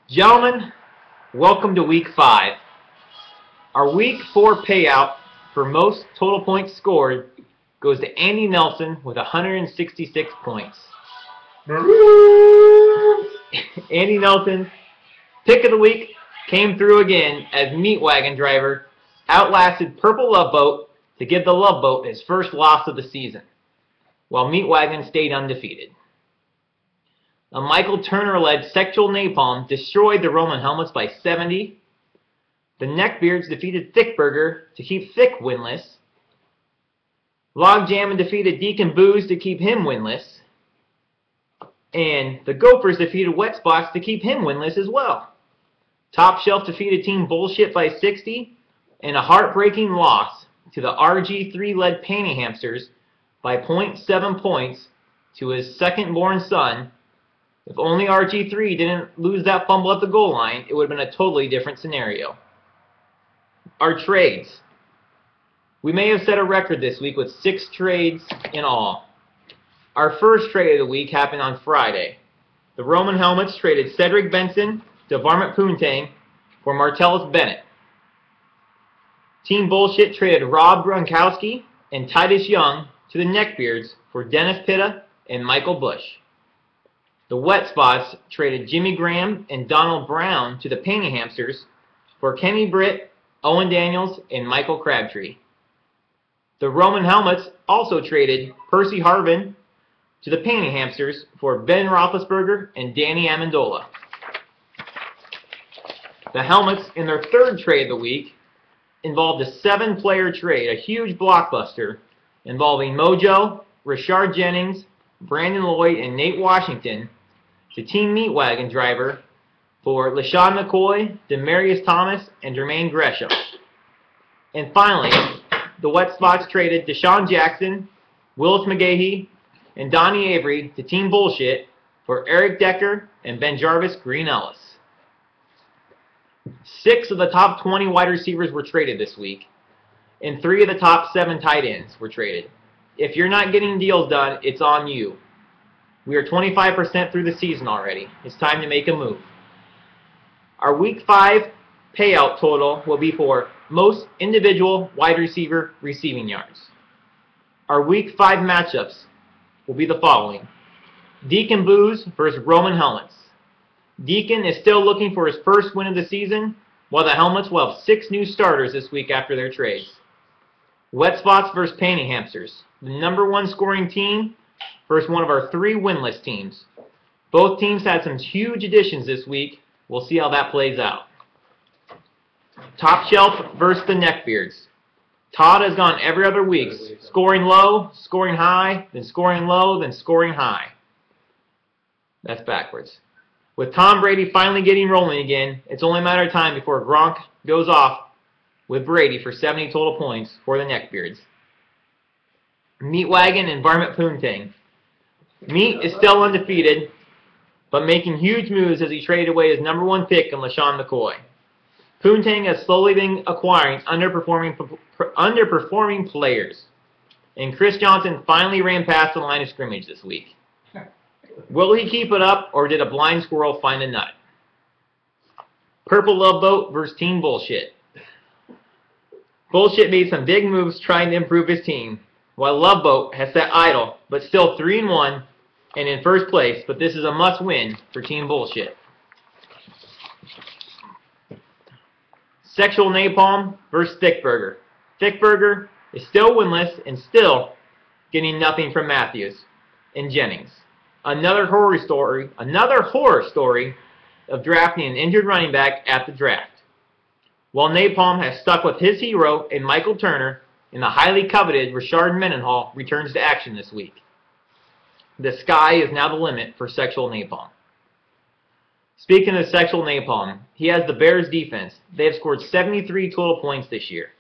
Gentlemen, welcome to Week 5. Our Week 4 payout for most total points scored goes to Andy Nelson with 166 points. Andy Nelson's pick of the week came through again as Meat Wagon Driver outlasted Purple Love Boat to give the Love Boat his first loss of the season, while Meat Wagon stayed undefeated. A Michael Turner-led Sexual Napalm destroyed the Roman Helmets by 70. The Neckbeards defeated Thickburger to keep Thick winless. Logjammin' defeated Deacon Booze to keep him winless. And the Gophers defeated Wet Spots to keep him winless as well. Top Shelf defeated Team Bullshit by 60. And a heartbreaking loss to the RG3-led Panty Hamsters by 0.7 points to his second-born son. If only RG3 didn't lose that fumble at the goal line, it would have been a totally different scenario. Our trades. We may have set a record this week with 6 trades in all. Our first trade of the week happened on Friday. The Roman Helmets traded Cedric Benson to Varmint Poontang for Martellus Bennett. Team Bullshit traded Rob Gronkowski and Titus Young to the Neckbeards for Dennis Pitta and Michael Bush. The Wet Spots traded Jimmy Graham and Donald Brown to the Panty Hamsters for Kenny Britt, Owen Daniels, and Michael Crabtree. The Roman Helmets also traded Percy Harvin to the Panty Hamsters for Ben Roethlisberger and Danny Amendola. The Helmets, in their third trade of the week, involved a 7-player trade, a huge blockbuster, involving Mojo, Rashard Jennings, Brandon Lloyd, and Nate Washington to Team Meat Wagon Driver for LaShawn McCoy, Demarius Thomas, and Jermaine Gresham. And finally, the Wet Spots traded Deshaun Jackson, Willis McGahee, and Donnie Avery to Team Bullshit for Eric Decker and Ben Jarvis Green Ellis. 6 of the top 20 wide receivers were traded this week, and 3 of the top 7 tight ends were traded. If you're not getting deals done, it's on you. We are 25% through the season already. It's time to make a move. Our Week 5 payout total will be for most individual wide receiver receiving yards. Our Week 5 matchups will be the following. Deacon Booze versus Roman Helmets. Deacon is still looking for his first win of the season, while the Helmets will have 6 new starters this week after their trades. Wet Spots versus Panty Hamsters. The #1 scoring team versus one of our 3 winless teams. Both teams had some huge additions this week. We'll see how that plays out. Top Shelf versus the Neckbeards. Todd has gone every other week, scoring low, scoring high, then scoring low, then scoring high. That's backwards. With Tom Brady finally getting rolling again, it's only a matter of time before Gronk goes off with Brady for 70 total points for the Neckbeards. Meat Wagon and Varmint Poontang. Meat is still undefeated, but making huge moves as he traded away his #1 pick in LaShawn McCoy. Poontang has slowly been acquiring underperforming players, and Chris Johnson finally ran past the line of scrimmage this week. Will he keep it up, or did a blind squirrel find a nut? Purple Love Boat versus Team Bullshit. Bullshit made some big moves trying to improve his team, while Love Boat has sat idle, but still 3-1 and in first place, but this is a must-win for Team Bullshit. Sexual Napalm versus Thickburger. Thickburger is still winless and still getting nothing from Matthews and Jennings. Another horror story of drafting an injured running back at the draft. While Napalm has stuck with his hero in Michael Turner, and the highly coveted Rashard Mendenhall returns to action this week. The sky is now the limit for Sexual Napalm. Speaking of Sexual Napalm, he has the Bears defense. They have scored 73 total points this year.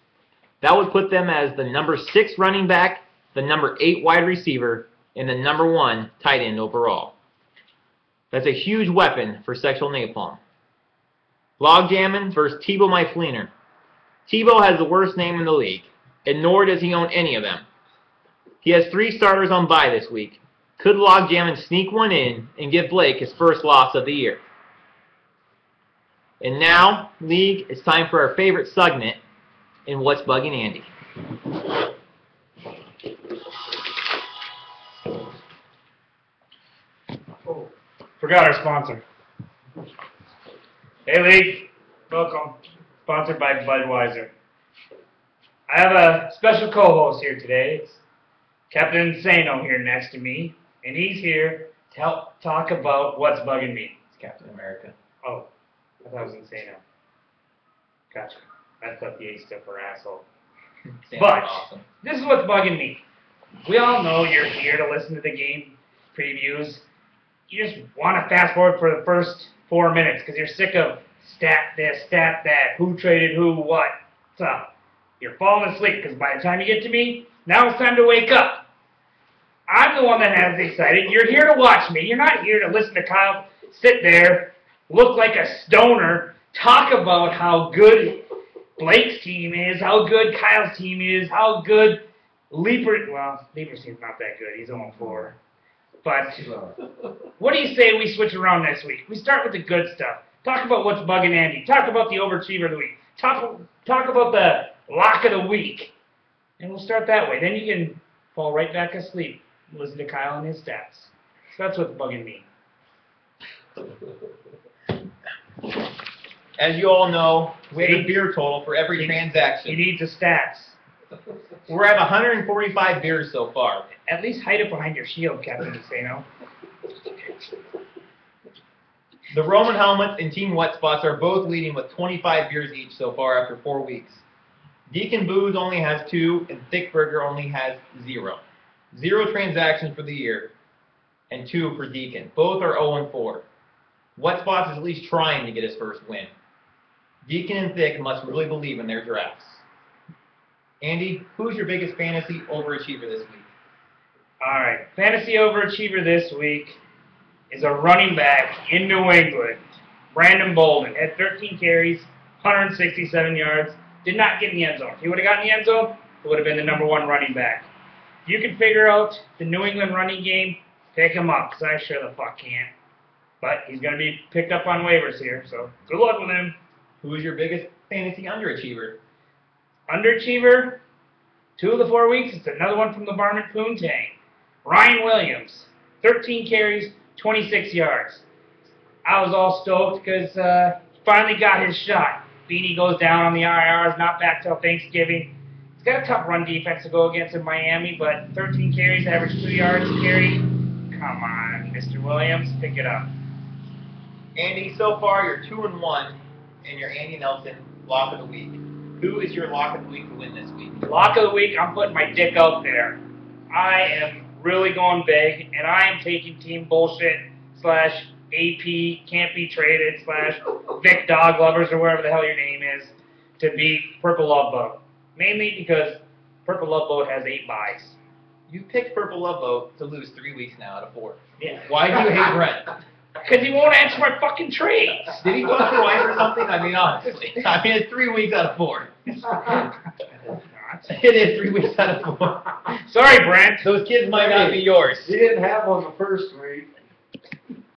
That would put them as the #6 running back, the #8 wide receiver, and the #1 tight end overall. That's a huge weapon for Sexual Napalm. Logjammin' versus Tebow My Fleener. Tebow has the worst name in the league, and nor does he own any of them. He has 3 starters on bye this week. could logjam and sneak one in and give Blake his first loss of the year. And now, League, it's time for our favorite segment in What's Bugging Andy. Oh, forgot our sponsor. Hey League, welcome. Sponsored by Budweiser. I have a special co-host here today. It's Captain Insano here next to me, and he's here to help talk about what's bugging me. It's Captain America. Oh, I thought it was Insano. Gotcha. I thought the A stood for asshole. But awesome. This is what's bugging me. We all know you're here to listen to the game previews. You just want to fast forward for the first 4 minutes because you're sick of stat this, stat that, who traded who, what's up. You're falling asleep because by the time you get to me, now it's time to wake up. I'm the one that has excited. You're here to watch me. You're not here to listen to Kyle sit there, look like a stoner, talk about how good Blake's team is, how good Kyle's team is, how good Leaper's team's not that good. He's 0-4. But what do you say we switch around next week? We start with the good stuff. Talk about what's bugging Andy. Talk about the overachiever of the week. Talk about the lock of the week. And we'll start that way. Then you can fall right back asleep and listen to Kyle and his stats. So that's what's bugging me. As you all know, we have a beer total for every transaction. He needs the stats. We're at 145 beers so far. At least hide it behind your shield, Captain Insano. The Roman Helmets and Team Wet Spots are both leading with 25 beers each so far after 4 weeks. Deacon Booze only has 2, and Thick Burger only has 0. 0 transactions for the year, and 2 for Deacon. Both are 0-4. Wet Spots is at least trying to get his first win. Deacon and Thick must really believe in their drafts. Andy, who's your biggest fantasy overachiever this week? All right, fantasy overachiever this week is a running back in New England, Brandon Bolden. Had 13 carries, 167 yards, did not get in the end zone. If he would have gotten in the end zone, he would have been the #1 running back. If you can figure out the New England running game, pick him up, because I sure the fuck can't. But he's going to be picked up on waivers here, so good luck with him. Who is your biggest fantasy underachiever? Underachiever, 2 of the 4 weeks, it's another one from the Varmint Poontang. Ryan Williams, 13 carries, 26 yards. I was all stoked because he finally got his shot. Beanie goes down on the IRs, not back till Thanksgiving. He's got a tough run defense to go against in Miami, but 13 carries, average 2 yards a carry. Come on, Mr. Williams, pick it up. Andy, so far you're 2-1 in your Andy Nelson lock of the week. Who is your lock of the week to win this week? Lock of the week, I'm putting my dick out there. I am really going big, and I am taking Team Bullshit / AP Can't Be Traded / Vic Dog Lovers or whatever the hell your name is to beat Purple Love Boat. Mainly because Purple Love Boat has 8 buys. You picked Purple Love Boat to lose 3 weeks now out of 4. Yeah. Why do you hate Brent? Because he won't answer my fucking trades. Did he bust your wife or something? I mean, honestly. I mean, it's 3 weeks out of 4. It is 3 weeks out of 4. Sorry, Brent. Those kids might not be yours. He didn't have one the first week.